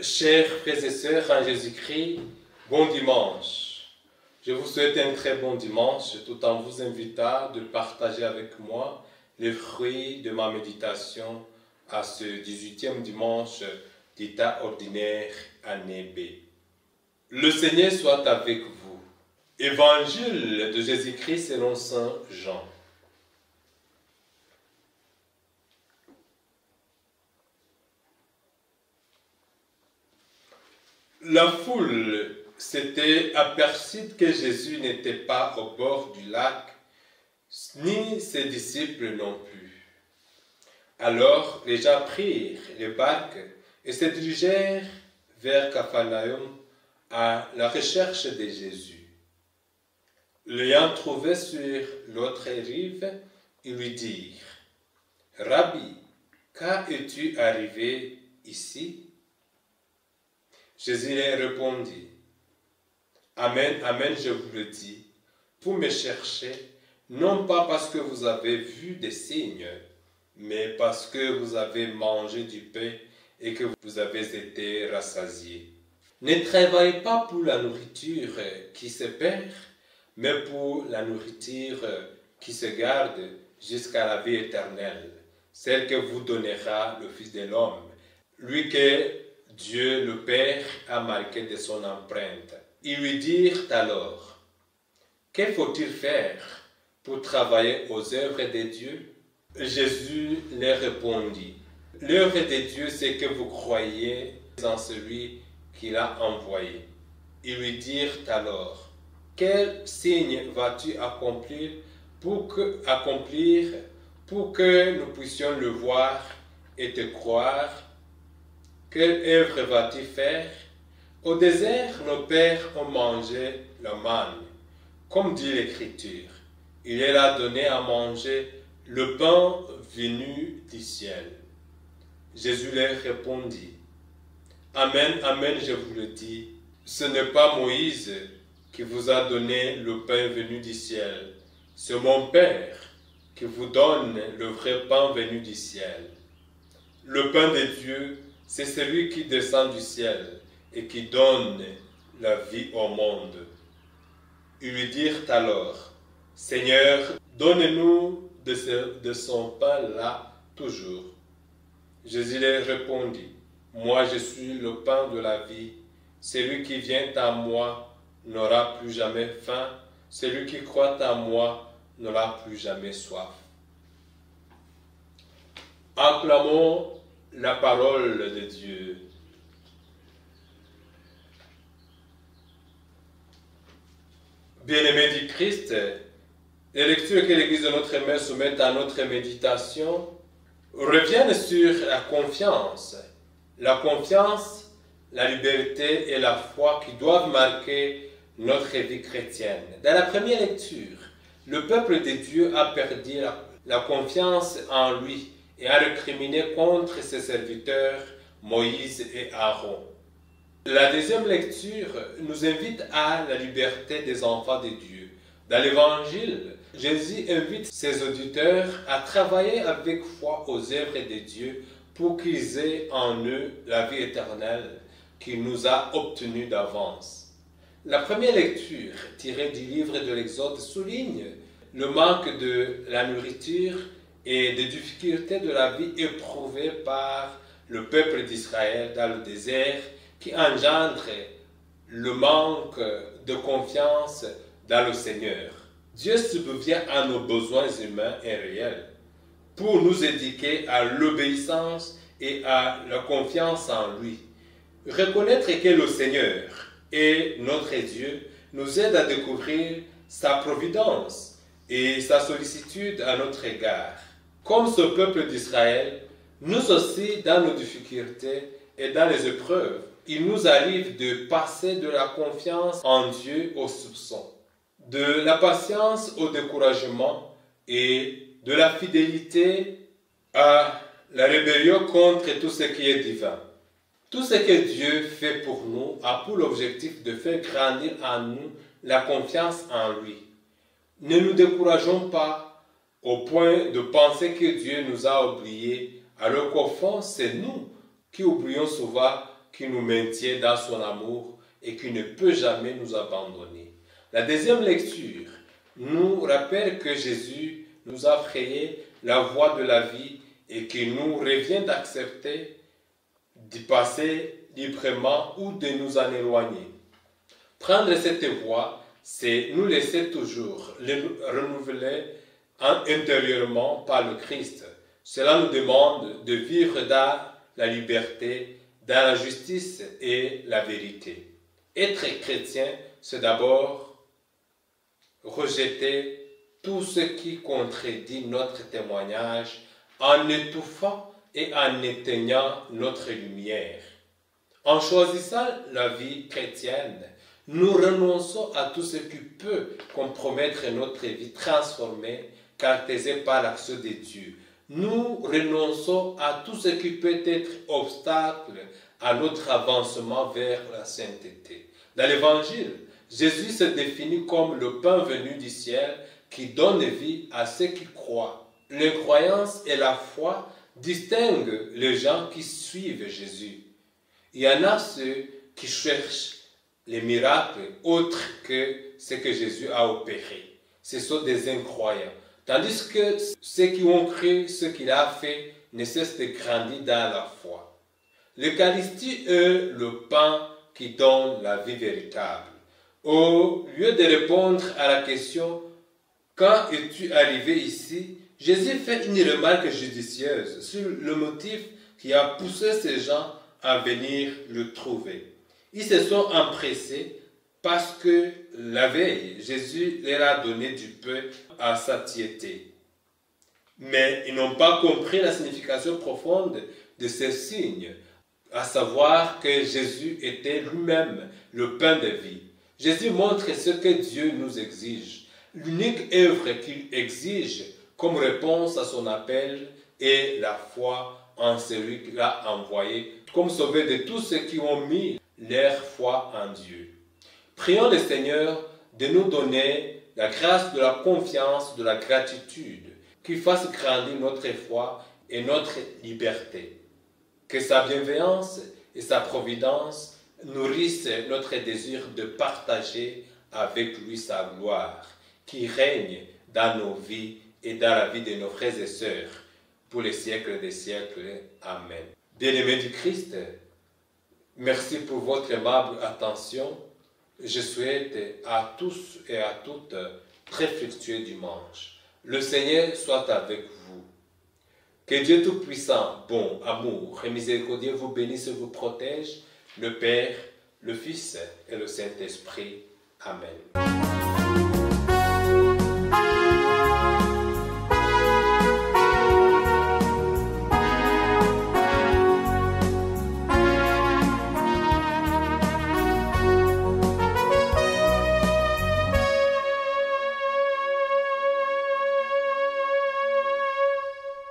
Chers frères et sœurs en Jésus-Christ, bon dimanche. Je vous souhaite un très bon dimanche tout en vous invitant de partager avec moi les fruits de ma méditation à ce 18e dimanche d'état ordinaire année B. Le Seigneur soit avec vous. Évangile de Jésus-Christ selon Saint Jean. La foule s'était aperçue que Jésus n'était pas au bord du lac, ni ses disciples non plus. Alors les gens prirent les barques et se dirigèrent vers Capharnaüm à la recherche de Jésus. L'ayant trouvé sur l'autre rive, ils lui dirent: « Rabbi, quand es-tu arrivé ici ?» Jésus leur répondit: « Amen, amen, je vous le dis, vous me cherchez, non pas parce que vous avez vu des signes, mais parce que vous avez mangé du pain et que vous avez été rassasiés. Ne travaillez pas pour la nourriture qui se perd, mais pour la nourriture qui se garde jusqu'à la vie éternelle, celle que vous donnera le Fils de l'homme, lui que Dieu le Père a marqué de son empreinte. » Ils lui dirent alors: « Que faut-il faire pour travailler aux œuvres de Dieu ?» Jésus leur répondit: « L'œuvre de Dieu, c'est que vous croyez en celui qu'il a envoyé. » Ils lui dirent alors: « Quel signe vas-tu accomplir pour que nous puissions le voir et te croire? Quelle œuvre vas-tu faire? Au désert, nos pères ont mangé la manne, comme dit l'Écriture. Il leur a donné à manger le pain venu du ciel. » Jésus leur répondit: « Amen, amen, je vous le dis, ce n'est pas Moïse qui vous a donné le pain venu du ciel, c'est mon Père qui vous donne le vrai pain venu du ciel. Le pain de Dieu, c'est celui qui descend du ciel et qui donne la vie au monde. » Ils lui dirent alors: « Seigneur, donne-nous de son pain-là toujours. » Jésus leur répondit: « Moi je suis le pain de la vie. Celui qui vient à moi n'aura plus jamais faim. Celui qui croit en moi n'aura plus jamais soif. » Acclamons la parole de Dieu. Bien-aimés du Christ, les lectures que l'Église de notre Mère soumet à notre méditation reviennent sur la confiance, la liberté et la foi qui doivent marquer notre vie chrétienne. Dans la première lecture, le peuple de Dieu a perdu la confiance en lui et a récriminé contre ses serviteurs Moïse et Aaron. La deuxième lecture nous invite à la liberté des enfants de Dieu. Dans l'Évangile, Jésus invite ses auditeurs à travailler avec foi aux œuvres de Dieu pour qu'ils aient en eux la vie éternelle qu'il nous a obtenue d'avance. La première lecture, tirée du livre de l'Exode, souligne le manque de la nourriture et des difficultés de la vie éprouvées par le peuple d'Israël dans le désert, qui engendre le manque de confiance dans le Seigneur. Dieu subvient à nos besoins humains et réels pour nous éduquer à l'obéissance et à la confiance en lui. Reconnaître que le Seigneur est notre Dieu nous aide à découvrir sa providence et sa sollicitude à notre égard. Comme ce peuple d'Israël, nous aussi, dans nos difficultés et dans les épreuves, il nous arrive de passer de la confiance en Dieu au soupçon, de la patience au découragement et de la fidélité à la rébellion contre tout ce qui est divin. Tout ce que Dieu fait pour nous a pour l'objectif de faire grandir en nous la confiance en lui. Ne nous décourageons pas au point de penser que Dieu nous a oubliés, alors qu'au fond, c'est nous qui oublions souvent qui nous maintient dans son amour et qui ne peut jamais nous abandonner. La deuxième lecture nous rappelle que Jésus nous a frayé la voie de la vie et qu'il nous revient d'accepter d'y passer librement ou de nous en éloigner. Prendre cette voie, c'est nous laisser toujours renouveler intérieurement par le Christ. Cela nous demande de vivre dans la liberté, dans la justice et la vérité. Être chrétien, c'est d'abord rejeter tout ce qui contredit notre témoignage en étouffant et en éteignant notre lumière. En choisissant la vie chrétienne, nous renonçons à tout ce qui peut compromettre notre vie transformée, caractérisée par l'action de Dieu. Nous renonçons à tout ce qui peut être obstacle à notre avancement vers la sainteté. Dans l'Évangile, Jésus se définit comme le pain venu du ciel qui donne vie à ceux qui croient. L'incroyance et la foi distinguent les gens qui suivent Jésus. Il y en a ceux qui cherchent les miracles autres que ce que Jésus a opéré. Ce sont des incroyants. Tandis que ceux qui ont cru ce qu'il a fait ne cessent de grandir dans la foi. L'Eucharistie est le pain qui donne la vie véritable. Au lieu de répondre à la question « Quand es-tu arrivé ici ?», Jésus fait une remarque judicieuse sur le motif qui a poussé ces gens à venir le trouver. Ils se sont empressés parce que la veille, Jésus leur a donné du pain à satiété. Mais ils n'ont pas compris la signification profonde de ces signes, à savoir que Jésus était lui-même le pain de vie. Jésus montre ce que Dieu nous exige. L'unique œuvre qu'il exige comme réponse à son appel est la foi en celui qu'il a envoyé, comme sauveur de tous ceux qui ont mis leur foi en Dieu. Prions le Seigneur de nous donner la grâce de la confiance, de la gratitude, qui fasse grandir notre foi et notre liberté. Que sa bienveillance et sa providence nourrissent notre désir de partager avec lui sa gloire, qui règne dans nos vies et dans la vie de nos frères et sœurs, pour les siècles des siècles. Amen. Bien-aimés du Christ, merci pour votre aimable attention. Je souhaite à tous et à toutes très fructueux dimanche. Le Seigneur soit avec vous. Que Dieu Tout-Puissant, bon, amour et miséricordieux vous bénisse et vous protège, le Père, le Fils et le Saint-Esprit. Amen.